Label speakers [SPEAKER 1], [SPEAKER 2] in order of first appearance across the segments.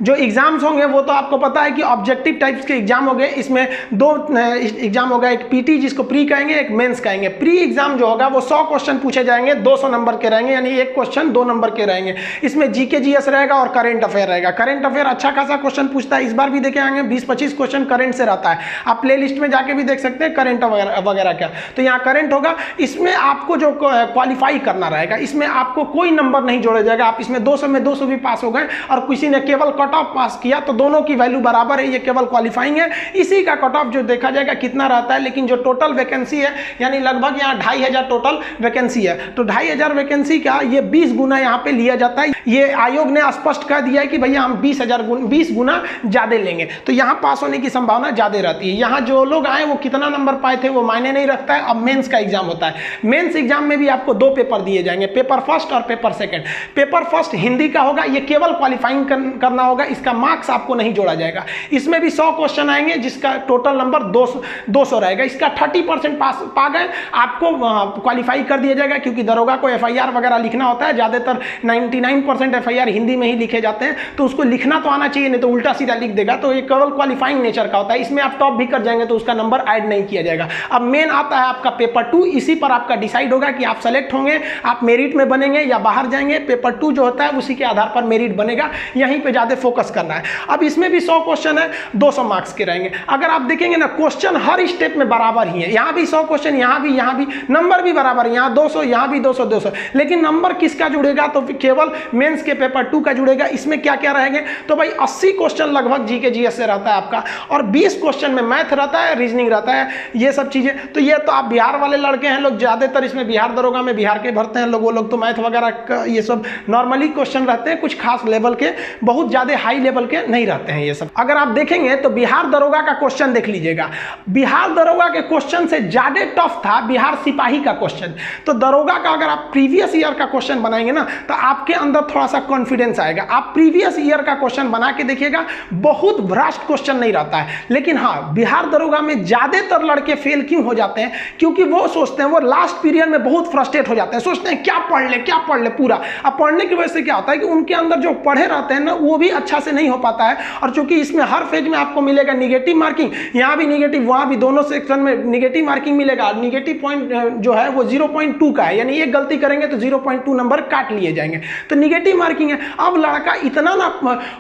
[SPEAKER 1] जो एग्जाम्स होंगे वो तो आपको पता है कि ऑब्जेक्टिव टाइप्स के एग्जाम हो गए। इसमें दो एग्जाम होगा, एक पीटी जिसको प्री कहेंगे, एक मेंस कहेंगे। प्री एग्जाम जो होगा वो 100 क्वेश्चन पूछे जाएंगे, 200 नंबर के रहेंगे, यानी एक क्वेश्चन 2 नंबर के रहेंगे। इसमें जीके जीएस रहेगा और करंट अफेयर रहेगा। करंट अफेयर अच्छा खासा क्वेश्चन पूछता है, इस बार भी देखे आएंगे 20-25 क्वेश्चन करंट से रहता है। आप प्ले लिस्ट में जाके भी देख सकते हैं करंट वगैरह क्या। तो यहाँ करंट होगा, इसमें आपको जो क्वालिफाई करना रहेगा, इसमें आपको कोई नंबर नहीं जोड़ा जाएगा। आप इसमें 200 में 200 भी पास हो गए और किसी ने केवल कट ऑफ पास किया तो दोनों की वैल्यू बराबर है, ये केवल क्वालिफाइंग है। इसी का कट ऑफ जो देखा जाएगा कितना रहता है। लेकिन जो टोटल वैकेंसी है, यानी लगभग यहाँ 2500 टोटल वैकेंसी है, तो 2500 वैकेंसी का ये 20 गुना यहाँ पे लिया जाता है। ये आयोग ने स्पष्ट कर दिया है कि भैया हम 20 गुना ज्यादा लेंगे, तो यहाँ पास होने की संभावना ज्यादा रहती है। यहाँ जो लोग आए वो कितना नंबर पाए थे वो मायने नहीं रखता है। अब मेंस का एग्जाम होता है, मेंस एग्जाम में भी आपको 2 पेपर दिए जाएंगे, पेपर फर्स्ट और paper second. Paper first Hindi का होगा, ये केवल क्वालिफाइंग करना होगा, इसका मार्क्स आपको नहीं जोड़ा जाएगा। इसमें भी 100 क्वेश्चन आएंगे जिसका टोटल नंबर 200 रहेगा। इसका 30% पास पा गए आपको क्वालिफाई कर दिया जाएगा, क्योंकि दरोगा को एफआईआर वगैरह लिखना होता है। ज़्यादातर 99% एफआईआर हिंदी में ही लिखे जाते हैं, तो उसको लिखना तो आना चाहिए, नहीं तो उल्टा सीधा लिख देगा। तो ये केवल क्वालिफाइंग नेचर का होता है। इसमें आप टॉप भी कर जाएंगे तो उसका नंबर ऐड नहीं किया जाएगा। अब मेन आता है आपका पेपर 2, इसी पर आपका डिसाइड होगा कि आप सेलेक्ट होंगे, आप मेरिट में बनेंगे या बाहर जाएंगे। पेपर 2 जो होता है उसी के आधार पर मेरिट बनेगा, यहीं पे ज़्यादा फोकस करना है। अब इसमें भी 100 क्वेश्चन है, 200 मार्क्स के रहेंगे। अगर आप देखेंगे ना, क्वेश्चन हर स्टेप में बराबर ही है। यहाँ भी 100 क्वेश्चन, यहाँ भी नंबर भी बराबर है, यहाँ 200, यहाँ भी 200। लेकिन नंबर किसका जुड़ेगा, तो केवल मेंस के पेपर 2 का जुड़ेगा। इसमें क्या क्या रहेंगे, तो भाई 80 क्वेश्चन लगभग जीके जीएस से रहता है आपका, और 20 क्वेश्चन में मैथ रहता है, रीजनिंग रहता है, ये सब चीजें। तो ये तो आप बिहार वाले लड़के हैं लोग, ज्यादातर इसमें बिहार दरोगा में बिहार के भरते हैं लोग, वो लोग तो मैथ वगैरह ये सब नॉर्मली क्वेश्चन रहते हैं, कुछ खास लेवल के, बहुत ज्यादा हाई लेवल के नहीं रहते हैं ये सब। अगर आप देखेंगे तो बिहार दरोगा का क्वेश्चन देख लीजिएगा, बिहार दरोगा के क्वेश्चन से ज्यादा टफ था बिहार सिपाही का क्वेश्चन। तो दरोगा का अगर आप प्रीवियस ईयर का क्वेश्चन बनाएंगे ना, तो आपके अंदर थोड़ा सा कॉन्फिडेंस आएगा। आप प्रीवियस ईयर का क्वेश्चन बना के देखिएगा, बहुत भ्रष्ट क्वेश्चन नहीं रहता है। लेकिन हाँ, बिहार दरोगा में ज्यादातर लड़के फेल क्यों हो जाते हैं, क्योंकि वो सोचते हैं, वो लास्ट पीरियड में बहुत फ्रस्ट्रेट हो जाते हैं, सोचते हैं क्या पढ़ ले पूरा। अब पढ़ने की वजह से क्या होता है कि उनके अंदर जो पढ़े रहते हैं ना, वो भी अच्छा से नहीं हो पाता है। और चूंकि इसमें हर फेज में आपको मिलेगा निगेटिव मार्किंग, यहाँ भी निगेटिव, वहाँ भी, दोनों सेक्शन में निगेटिव मार्किंग मिलेगा। निगेटिव पॉइंट जो है वो 0.2 का है, यानी एक गलती करेंगे तो 0.2 नंबर काट लिए जाएंगे, तो निगेटिव मार्किंग है। अब लड़का इतना ना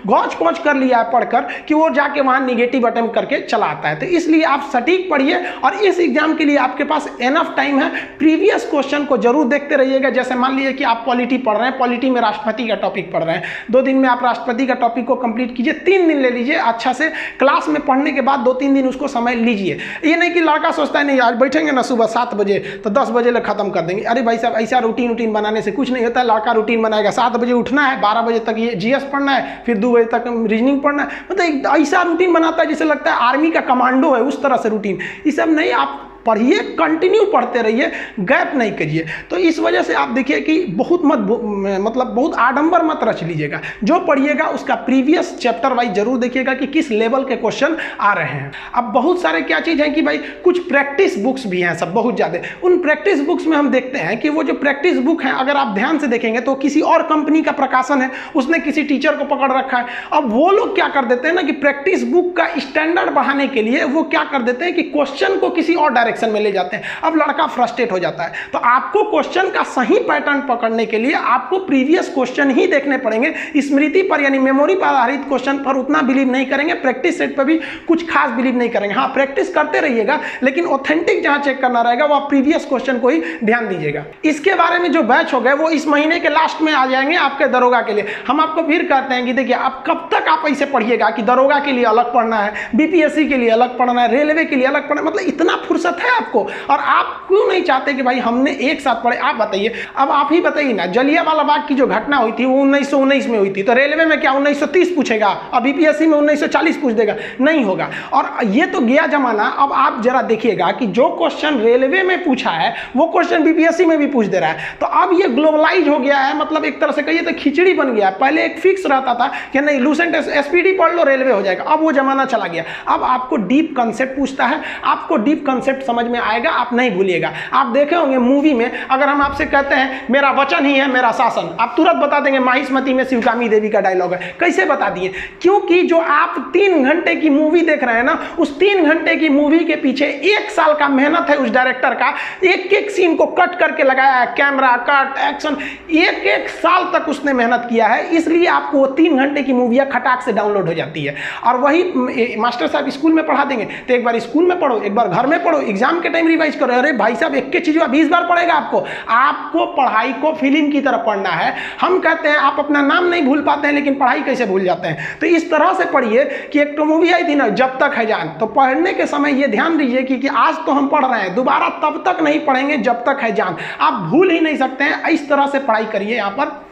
[SPEAKER 1] गौच पौच कर लिया है पढ़कर कि वो जाके वहाँ निगेटिव अटेम्प्ट करके चला आता है। तो इसलिए आप सटीक पढ़िए, और इस एग्जाम के लिए आपके पास एनफ टाइम है। प्रीवियस क्वेश्चन को जरूर देखते रहिएगा। जैसे मान लीजिए कि आप पॉलिटी पढ़ रहे हैं, पॉलिटी में राष्ट्रपति का टॉपिक पढ़ रहे हैं, 2 दिन में आप राष्ट्रपति का टॉपिक को कंप्लीट कीजिए, 3 दिन ले लीजिए अच्छा से, क्लास में पढ़ने के बाद 2-3 दिन उसको समय लीजिए। ये नहीं कि लड़का सोचता है नहीं आज बैठेंगे ना सुबह 7 बजे तो 10 बजे तक खत्म कर देंगे। अरे भाई साहब, ऐसा रूटीन बनाने से कुछ नहीं होता है। लड़का रूटीन बनाएगा, 7 बजे उठना है, 12 बजे तक ये जीएस पढ़ना है, फिर 2 बजे तक रीजनिंग पढ़ना है। मतलब ऐसा रूटीन बनाता है जिसे लगता है आर्मी का कमांडो है, उस तरह से रूटीन। ये सब नहीं, आप पढ़िए, कंटिन्यू पढ़ते रहिए, गैप नहीं करिए। तो इस वजह से आप देखिए कि बहुत आडंबर मत रच लीजिएगा। जो पढ़िएगा उसका प्रीवियस चैप्टर वाइज जरूर देखिएगा कि किस लेवल के क्वेश्चन आ रहे हैं। अब बहुत सारे क्या चीज़ है कि भाई कुछ प्रैक्टिस बुक्स भी हैं सब, बहुत ज़्यादा। उन प्रैक्टिस बुक्स में हम देखते हैं कि वो जो प्रैक्टिस बुक है, अगर आप ध्यान से देखेंगे तो किसी और कंपनी का प्रकाशन है, उसने किसी टीचर को पकड़ रखा है। अब वो लोग क्या कर देते हैं ना कि प्रैक्टिस बुक का स्टैंडर्ड बढ़ाने के लिए वो क्या कर देते हैं कि क्वेश्चन को किसी और डायरेक्शन में ले जाते हैं। अब लड़का फ्रस्ट्रेट हो जाता है। तो आपको क्वेश्चन का सही पैटर्न पकड़ने के लिए आपको प्रीवियस क्वेश्चन ही देखने पड़ेंगे। स्मृति पर यानी मेमोरी पर आधारित क्वेश्चन पर उतना बिलीव नहीं करेंगे, प्रैक्टिस सेट पर भी कुछ खास बिलीव नहीं करेंगे। हाँ, प्रैक्टिस करते रहिएगा, लेकिन ऑथेंटिक जहां चेक करना रहेगा वो आप प्रीवियस क्वेश्चन को ही ध्यान दीजिएगा। इसके बारे में जो बैच हो गए वो इस महीने के लास्ट में आ जाएंगे आपके दरोगा के लिए। हम आपको फिर कहते हैं कि देखिए, आप कब तक आप ऐसे पढ़िएगा कि दरोगा के लिए अलग पढ़ना है, बीपीएससी के लिए अलग पढ़ना है, रेलवे के लिए अलग पढ़ना है, मतलब इतना फुर्सत है आपको। और आप क्यों नहीं चाहते कि भाई हमने एक साथ पढ़े? आप बताइए, अब आप ही बताइए ना, जलियांवाला बाग की जो घटना हुई थी वो 1919 में हुई थी, तो रेलवे में क्या 1930 पूछेगा? अब बीपीएससी में 1940 पूछ देगा? नहीं होगा। और ये तो गया जमाना। अब आप जरा देखिएगा कि जो क्वेश्चन रेलवे में पूछा है वो क्वेश्चन बीपीएससी में भी पूछ दे रहा है। तो अब ये ग्लोबलाइज हो गया है, मतलब एक तरह से कहिए तो खिचड़ी बन गया है। पहले एक फिक्स रहता था कि नहीं लूसेंट एसपीडी पढ़ लो रेलवे हो जाएगा, अब वो जमाना चला गया। अब आपको डीप कंसेप्ट पूछता है, आपको डीप कंसेप्ट समझ में आएगा, आप नहीं भूलिएगा। आप देखे होंगे मूवी में, अगर हम आपसे कहते हैं मेरा वचन ही है मेरा शासन, आप तुरंत बता देंगे माहिष्मती में शिवगामी देवी का डायलॉग है। कैसे बता दिए? क्योंकि जो आप 3 घंटे की मूवी देख रहे हैं ना, उस 3 घंटे की मूवी के पीछे 1 साल का मेहनत है उस डायरेक्टर का, एक एक सीन को कट करके लगाया है, कैमरा कट एक्शन, एक साल तक उसने मेहनत किया है, इसलिए आपको वो 3 घंटे की मूवियाँ खटाक से डाउनलोड हो जाती है। और वही मास्टर साहब स्कूल में पढ़ा देंगे, तो एक बार स्कूल में पढ़ो, एक बार घर में पढ़ो, एग्जाम के टाइम रिवाइज करो। अरे भाई साहब, एक चीज 20 बार पढ़ेगा आपको पढ़ाई को फिल्म की तरह पढ़ना है। हम कहते हैं आप अपना नाम नहीं भूल पाते हैं, लेकिन पढ़ाई कैसे भूल जाते हैं? तो इस तरह से पढ़िए कि एक तो मूवी आई थी ना जब तक है जान, तो पढ़ने के समय ये ध्यान दीजिए कि आज तो हम पढ़ रहे हैं, दोबारा तब तक नहीं पढ़ेंगे जब तक है जान, आप भूल ही नहीं सकते हैं। इस तरह से पढ़ाई करिए। यहाँ पर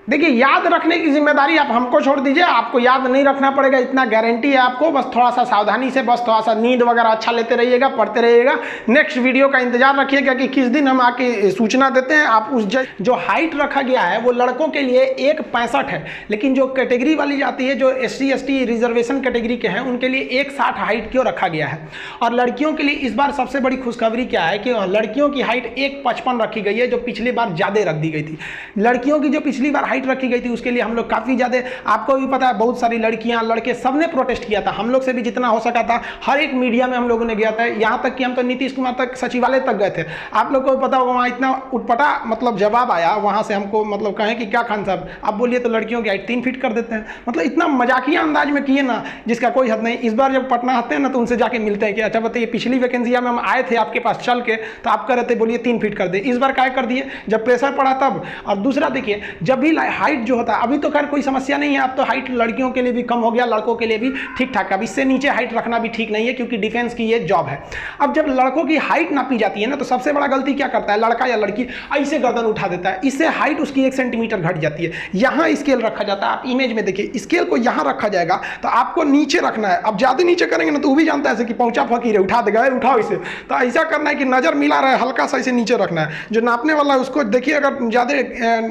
[SPEAKER 1] देखिए, याद रखने की जिम्मेदारी आप हमको छोड़ दीजिए, आपको याद नहीं रखना पड़ेगा, इतना गारंटी है आपको। बस थोड़ा सा सावधानी से, बस थोड़ा सा नींद वगैरह अच्छा लेते रहिएगा, पढ़ते रहिएगा। नेक्स्ट वीडियो का इंतजार रखिएगा कि किस दिन हम आके सूचना देते हैं। आप उस जो हाइट रखा गया है वो लड़कों के लिए 1.65 है, लेकिन जो कैटेगरी वाली जाती है, जो SC ST रिजर्वेशन कैटेगरी के हैं, उनके लिए 1.60 हाइट क्यों रखा गया है। और लड़कियों के लिए इस बार सबसे बड़ी खुशखबरी क्या है कि लड़कियों की हाइट 1.55 रखी गई है, जो पिछली बार ज़्यादा रख दी गई थी। लड़कियों की जो पिछली बार रखी गई थी उसके लिए हम लोग काफी ज्यादा, आपको भी पता है, बहुत सारी लड़कियां लड़के सबने प्रोटेस्ट किया था। हम लोग से भी जितना हो सका था, हर एक मीडिया में हम लोगों ने गया था, यहां तक कि हम तो नीतीश कुमार तक सचिवालय तक गए थे। आप लोग को पता होगा वहां इतना उटपटा मतलब जवाब आया वहां से हमको, मतलब कहें कि क्या खान साहब आप बोलिए तो लड़कियों की हाइट 3 फीट कर देते हैं। मतलब इतना मजाकिया अंदाज में किए ना, जिसका कोई हद नहीं। इस बार जब पटना आते हैं ना, तो उनसे जाके मिलते हैं कि अच्छा बताइए, पिछली वैकेंसिया में हम आए थे आपके पास चल के, तो आप कह रहे थे बोलिए 3 फीट कर दे, इस बार क्या कर दिए जब प्रेशर पड़ा तब। और दूसरा देखिए, जब भी हाइट जो होता है, अभी तो खैर कोई समस्या नहीं है, अब तो हाइट लड़कियों के लिए भी कम हो गया, लड़कों के लिए भी ठीक ठाक। अब इससे नीचे हाइट रखना भी ठीक नहीं है, क्योंकि डिफेंस की ये जॉब है। अब जब लड़कों की हाइट नापी जाती है ना, तो सबसे बड़ा गलती क्या करता है लड़का या लड़की, ऐसे गर्दन उठा देता है, इससे हाइट उसकी 1 सेंटीमीटर घट जाती है। यहाँ स्केल रखा जाता है, आप इमेज में देखिए, स्केल को यहाँ रखा जाएगा, तो आपको नीचे रखना है। अब ज्यादा नीचे करेंगे ना तो वो भी जानता है कि पहुंचा फकीर है, उठा देगा, उठाओ इसे। तो ऐसा करना है कि नजर मिला रहा है, हल्का सा इसे नीचे रखना है। जो नापने वाला है उसको देखिए, अगर ज्यादा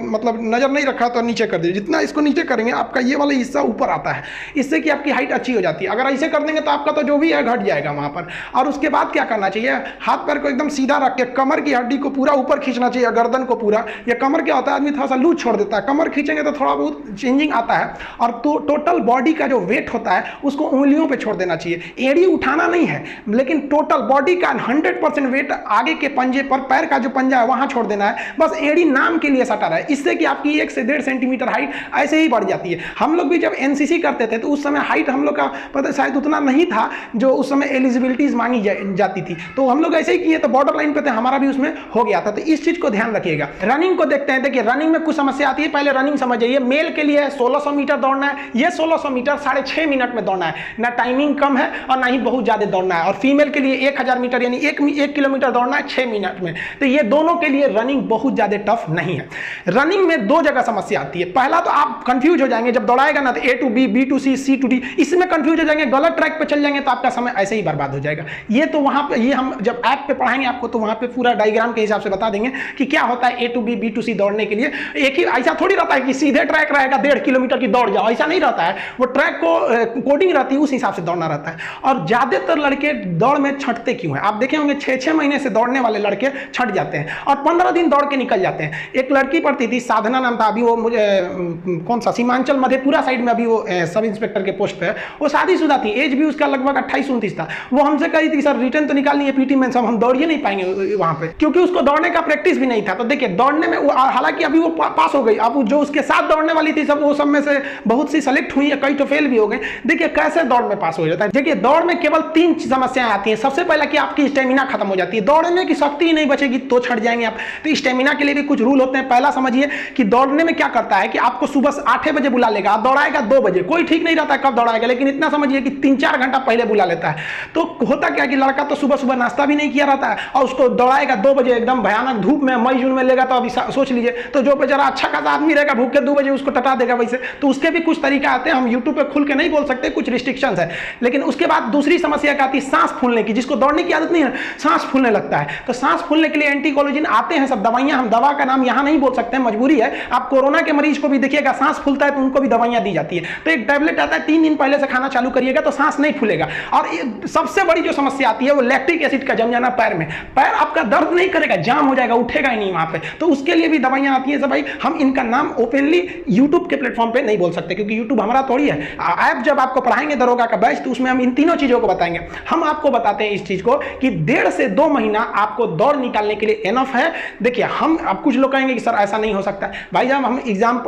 [SPEAKER 1] मतलब नजर नहीं रखा तो नीचे कर दीजिए। जितना इसको नीचे करेंगे आपका ये वाला हिस्सा ऊपर आता है, इससे कि आपकी हाइट अच्छी हो जाती है। अगर ऐसे कर देंगे तो आपका तो जो भी है घट जाएगा वहां पर। और उसके बाद क्या करना चाहिए, हाथ पैर को एकदम सीधा रख के कमर की हड्डी को पूरा ऊपर खींचना चाहिए, गर्दन को पूरा। ये कमर क्या होता है, आदमी थोड़ा सा लूज छोड़ देता है, कमर खींचेंगे तो थोड़ा बहुत चेंजिंग आता है। और तो टोटल बॉडी का जो वेट होता है उसको उंगलियों पे छोड़ देना चाहिए। एड़ी उठाना नहीं है, लेकिन टोटल बॉडी का 100% वेट आगे के पंजे पर, पैर का जो पंजा है वहां छोड़ देना है। बस एड़ी नाम के लिए सटा रहा है, इससे कि आपकी 1 से 1.5 सेंटीमीटर हाइट ऐसे ही बढ़ जाती है। हम लोग भी जब NCC करते थे तो उस समय हाइट हम लोग का पता शायद उतना नहीं था जो उस समय एलिजिबिलिटीज मांगी जाती थी, तो हम लोग ऐसे ही किए, तो बॉर्डर लाइन पे थे, हमारा भी उसमें हो गया था। तो इस चीज को ध्यान रखिएगा। रनिंग को देखते हैं। देखिए, रनिंग में कुछ समस्या आती है। पहले रनिंग समझिए, मेल के लिए 1600 मीटर दौड़ना है, ये 1600 मीटर 6.5 मिनट में दौड़ना है, ना टाइमिंग कम है और ना ही बहुत ज्यादा दौड़ना है। और फीमेल के लिए 1000 मीटर यानी 1 किलोमीटर दौड़ना है 6 मिनट में। तो ये दोनों के लिए रनिंग बहुत ज्यादा टफ नहीं है। रनिंग में 2 जगह समस्या आती है। पहला तो आप कंफ्यूज हो जाएंगे जब दौड़ाएगा ना, तो A to B, B to C, C to D, इसमें कंफ्यूज हो जाएंगे, गलत ट्रैक पे चल जाएंगे तो आपका समय ऐसे ही बर्बाद हो जाएगा। ये तो वहां पे, ये हम जब ऐप पे पढ़ाएंगे आपको, तो वहां पे पूरा डायग्राम के हिसाब से बता देंगे कि क्या होता है A to B, B to C दौड़ने के लिए। एक ही ऐसा थोड़ी रहता है कि सीधे ट्रैक रहेगा 1.5 किलोमीटर की दौड़ जाओ, ऐसा नहीं रहता है। वो ट्रैक को कोडिंग रहती है, उस हिसाब से दौड़ना रहता है। और ज्यादातर लड़के दौड़ में छटते क्यों हैं, आप देखे होंगे 6-6 महीने से दौड़ने वाले लड़के छट जाते हैं और 15 दिन दौड़ के निकल जाते हैं। एक लड़की पढ़ती थी, साधना नाम था, अभी वो मुझे कौन सा सीमांचल मधेपुरा साइड में अभी वो सब इंस्पेक्टर के पोस्ट पे है। वो शादीशुदा थी, एज भी उसका लगभग 28-29 था। वो हमसे कही थी सर रिटर्न तो निकालनी है पीटी में, हम दौड़ ही नहीं पाएंगे वहां पे, क्योंकि उसको दौड़ने का प्रैक्टिस भी नहीं था। तो देखिए, दौड़ने में हालांकि अभी वो पास हो गई, अब जो उसके साथ दौड़ने वाली थी सब, वो सब में से बहुत सी सेलेक्ट हुई है, कई तो फेल भी हो गए। देखिए कैसे दौड़ में पास हो जाता है। देखिए, दौड़ में केवल 3 समस्याएं आती हैं। सबसे पहला कि आपकी स्टेमिना खत्म हो जाती है, दौड़ने की शक्ति ही नहीं बचेगी तो छट जाएंगे आप। तो स्टेमिना के लिए भी कुछ रूल होते हैं। पहला समझिए कि दौड़ने में क्या करता है कि आपको सुबह 8 बजे बुला लेगा, आप दौड़ाएगा 2 बजे, कोई ठीक नहीं रहता है कब दौड़ाएगा, लेकिन इतना समझिए कि 3-4 घंटा पहले बुला लेता है। तो होता क्या कि लड़का तो सुबह सुबह नाश्ता भी नहीं किया रहता है और उसको दौड़ाएगा 2 बजे एकदम भयानक धूप में, मई जून में लेगा, तो अभी सोच लीजिए, तो जो बेचारा अच्छा खासा आदमी रहेगा भूख के 2 बजे उसको टटा देगा वैसे। तो उसके भी कुछ तरीका आते हैं, हम यूट्यूब पे खुल के नहीं बोल सकते, कुछ रिस्ट्रिक्शंस है। लेकिन उसके बाद दूसरी समस्या क्या आती है, सांस फूलने की। जिसको दौड़ने की आदत नहीं है, सांस फूलने लगता है। तो सांस फूलने के लिए एंटीकोलिन आते हैं सब दवाइयां, हम दवा का नाम यहां नहीं बोल सकते, मजबूरी है। आप कोरोना के मरीज को भी देखिएगा सांस फूलता है तो उनको भी दवाइयां दी जाती है, तो एक टैबलेट आता है 3 दिन पहले से खाना चालू करिएगा तो सांस नहीं फूलेगा। और सबसे बड़ी जो समस्या आती है वो लैक्टिक एसिड का जम जाना पैर में, पैर आपका दर्द नहीं करेगा, जाम हो जाएगा, उठेगा ही नहीं वहां पे, तो उसके लिए भी दवाइयां आती है। सब भाई हम इनका नाम ओपनली यूट्यूब के प्लेटफॉर्म पे नहीं बोल सकते क्योंकि यूट्यूब हमारा थोड़ी है। ऐप जब आपको पढ़ाएंगे दरोगा का बैच तो उसमें हम इन तीनों चीजों को बताएंगे। हम आपको बताते हैं इस चीज को कि 1.5 से 2 महीना आपको दौड़ निकालने के लिए एनफ है। देखिए हम, अब कुछ लोग कहेंगे कि सर ऐसा नहीं हो सकता भाई, जब हम एग्जाम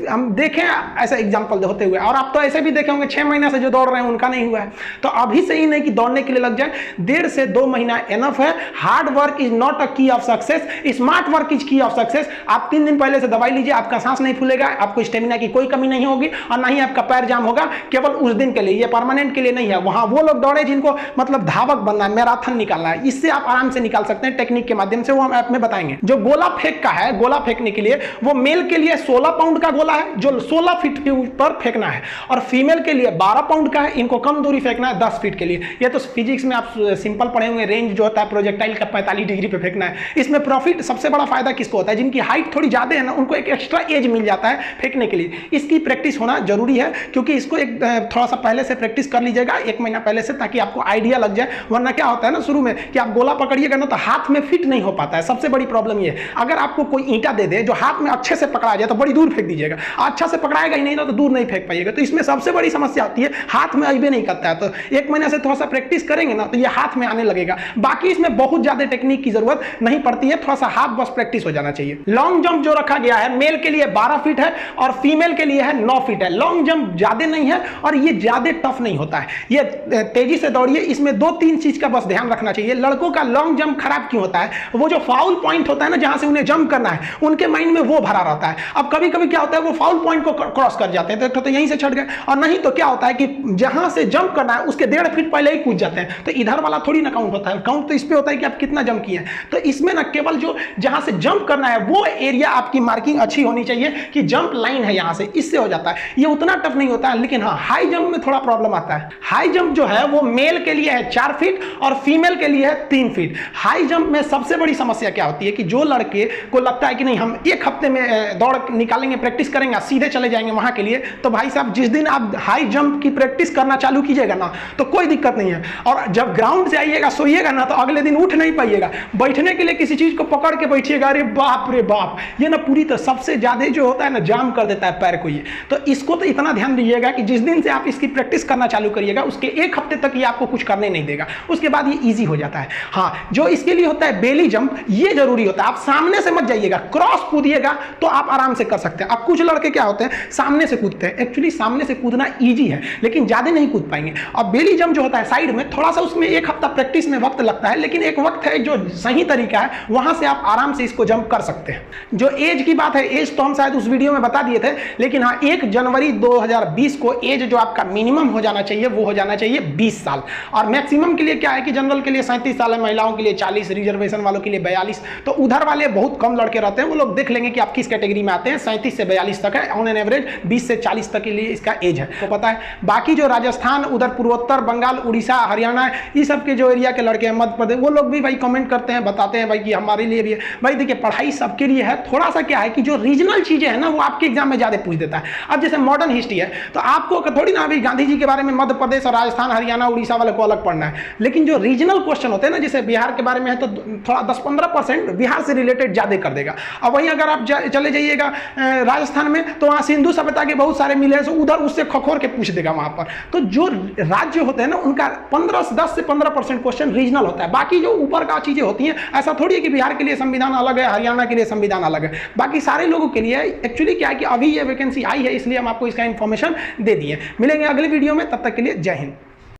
[SPEAKER 1] हम देखें ऐसा एग्जाम्पल होते हुए, और आप तो ऐसे भी देखे होंगे 6 महीना से जो दौड़ रहे हैं उनका नहीं हुआ है, तो अभी से ही नहीं कि दौड़ने के लिए लग जाए, 1.5 से 2 महीना एनफ है। Hard work is not a की of success, smart work is की ऑफ सक्सेस। आप 3 दिन पहले से दवाई लीजिए, आपका सांस नहीं फूलेगा, आपको स्टेमिना की कोई कमी नहीं होगी और ना ही आपका पैर जाम होगा, केवल उस दिन के लिए, ये परमानेंट के लिए नहीं है। वहां वो लोग दौड़े जिनको मतलब धावक बनना है, मैराथन निकालना है, इससे आप आराम से निकाल सकते हैं टेक्निक के माध्यम से, वो हम ऐप में बताएंगे। जो गोला फेंक का है, गोला फेंकने के लिए वो मेल के लिए 16 पाउंड का गोला है जो 16 फीट के ऊपर फेंकना है, और फीमेल के लिए 12 पाउंड का है, इनको कम दूरी फेंकना है 10 फीट के लिए। ये तो फिजिक्स में आप सिंपल पढ़े होंगे, रेंज जो होता है प्रोजेक्टाइल का 45 डिग्री पे फेंकना है। इसमें प्रॉफिट सबसे बड़ा फायदा किसको होता है, जिनकी हाइट थोड़ी ज्यादा है ना, उनको एक एक्स्ट्रा एज मिल जाता है फेंकने के लिए। इसकी प्रैक्टिस होना जरूरी है क्योंकि इसको एक थोड़ा सा पहले से प्रैक्टिस कर लीजिएगा 1 महीना पहले से, ताकि आपको आइडिया लग जाए। वरना क्या होता है ना शुरू में कि आप गोला पकड़िएगा ना तो हाथ में फिट नहीं हो पाता है, सबसे बड़ी प्रॉब्लम ये। अगर आपको कोई ईंटा दे दे जो हाथ में अच्छे से पकड़ा जाए तो बड़ी दूर फेंक दीजिएगा, अच्छा से पकड़ाएगा ही नहीं ना तो दूर नहीं फेंक पाइएगा। तो इसमें सबसे बड़ी समस्या आती है हाथ में अइबे नहीं करता है, तो 1 महीने से थोड़ा सा प्रैक्टिस करेंगे ना तो ये हाथ में आने लगेगा। बाकी इसमें बहुत ज्यादा टेक्निक की जरूरत नहीं पड़ती है, थोड़ा सा हाथ बस प्रैक्टिस हो जाना चाहिए। लॉन्ग जंप जो रखा गया है मेल के लिए 12 फीट है और फीमेल के लिए है 9 फीट है। लॉन्ग जंप ज्यादा नहीं है और ये ज्यादा टफ नहीं होता है, ये तेजी से दौड़िए। इसमें 2-3 चीज का बस ध्यान रखना चाहिए। लड़कों का लॉन्ग जंप खराब क्यों होता है, वो जो फाउल पॉइंट होता है ना जहां से उन्हें जंप करना है, उनके माइंड में वो भरा रहता है। अब कभी कभी क्या होता है वो फाउल पॉइंट को क्रॉस कर जाते हैं तो यहीं से छट गए, और नहीं तो क्या होता है कि जहां से जंप करना है उसके 1.5 फीट पहले ही कूद जाते हैं। तो इधर वाला थोड़ी ना काउंट होता है, काउंट तो इस पे होता है कि आप कितना जंप किए हैं। तो इसमें ना केवल जो जहां से जंप करना है वो एरिया आपकी मार्किंग अच्छी होनी चाहिए कि जंप लाइन है यहां से, इससे हो जाता है। ये उतना टफ नहीं होता है, लेकिन हाँ हाई जंप में थोड़ा प्रॉब्लम आता है। हाई जंप जो है वो मेल के लिए है 4 फीट और फीमेल के लिए है 3 फीट। हाई जंप में सबसे बड़ी समस्या क्या होती है कि जो लड़के को लगता है कि नहीं हम 1 हफ्ते में दौड़ निकालेंगे, प्रैक्टिस करेंगे, सीधे चले जाएंगे वहां के लिए, तो भाई साहब जिस दिन आप हाई जंप की प्रैक्टिस करना चालू कीजिएगा ना तो कोई दिक्कत नहीं है, और जब ग्राउंड से आइएगा सोइएगा ना तो अगले दिन उठ नहीं पाइएगा। बैठने के लिए किसी चीज को पकड़ के बैठिएगा, अरे बाप रे बाप, ये ना पूरी तो सबसे ज्यादा जो होता है ना जाम कर देता है पैर को ये। तो इसको तो इतना ध्यान दीजिएगा कि जिस दिन से आप इसकी प्रैक्टिस करना चालू करिएगा उसके 1 हफ्ते तक ये आपको कुछ करने नहीं देगा, उसके बाद ये ईजी हो जाता है। हाँ, जो इसके लिए होता है बेली जंप, ये जरूरी होता है। आप सामने से मत जाइएगा, क्रॉस कूदिएगा तो आप आराम से कर सकते हैं। अब कुछ लड़के क्या होते हैं सामने से कूदते हैं, एक्चुअली सामने से कूदना ईजी है लेकिन ज्यादा नहीं कूद पाएंगे। और बेली जंप जो होता है साइड में, थोड़ा सा उसमें 1 हफ्ता प्रैक्टिस में वक्त लगता है, लेकिन एक वक्त है जो सही तरीका है, वहां से आप आराम से इसको जंप कर सकते हैं। जो एज की बात है, एज तो हम शायद उस वीडियो में बता दिए थे, लेकिन हाँ 1 जनवरी 2020 को एज जो आपका मिनिमम हो जाना चाहिए वो हो जाना चाहिए 20 साल, और मैक्सिमम के लिए क्या है कि जनरल के लिए 37 साल है, महिलाओं के लिए 40, रिजर्वेशन वालों के लिए 42। तो उधर वाले बहुत कम लड़के रहते हैं, वो लोग देख लेंगे कि आप किस कैटेगरी में आते हैं। 37 से 42 तक है, ऑन एन एवरेज 20 से 40 तक के लिए इसका एज है, तो पता है। बाकी जो राजस्थान, उधर पूर्वोत्तर, बंगाल, उड़ीसा, हरियाणा, ये सब के जो एरिया के लड़के हैं, मध्य प्रदेश, वो लोग भी भाई कमेंट करते हैं, बताते हैं भाई कि हमारे लिए भी है। भाई देखिए पढ़ाई सबके लिए है, थोड़ा सा क्या है कि जो रीजनल चीजें हैं ना वो आपके एग्जाम में ज्यादा पूछ देता है। अब जैसे मॉडर्न हिस्ट्री है तो आपको थोड़ी ना अभी गांधी जी के बारे में मध्य प्रदेश और राजस्थान, हरियाणा, उड़ीसा वाले को अलग पढ़ना है, लेकिन जो रीजनल क्वेश्चन होते हैं ना, जैसे बिहार के बारे में है तो थोड़ा 10-15% बिहार से रिलेटेड ज्यादा कर देगा। अब वहीं अगर आप चले जाइएगा राजस्थान में तो वहां सिंधु सभ्यता के बहुत सारे मिले हैं, तो उधर उससे खखोर के पूछ देगा वहां पर। तो जो राज्य होते हैं ना उनका 10 से 15% क्वेश्चन रीजनल होता है, बाकी जो ऊपर का चीजें होती हैं, ऐसा थोड़ी है कि बिहार के लिए संविधान अलग है, हरियाणा के लिए संविधान अलग है, बाकी सारे लोगों के लिए। एक्चुअली क्या है कि अभी ये वैकेंसी आई है इसलिए हम आपको इसका इंफॉर्मेशन दे दिए। मिलेंगे अगले वीडियो में, तब तक के लिए जय हिंद।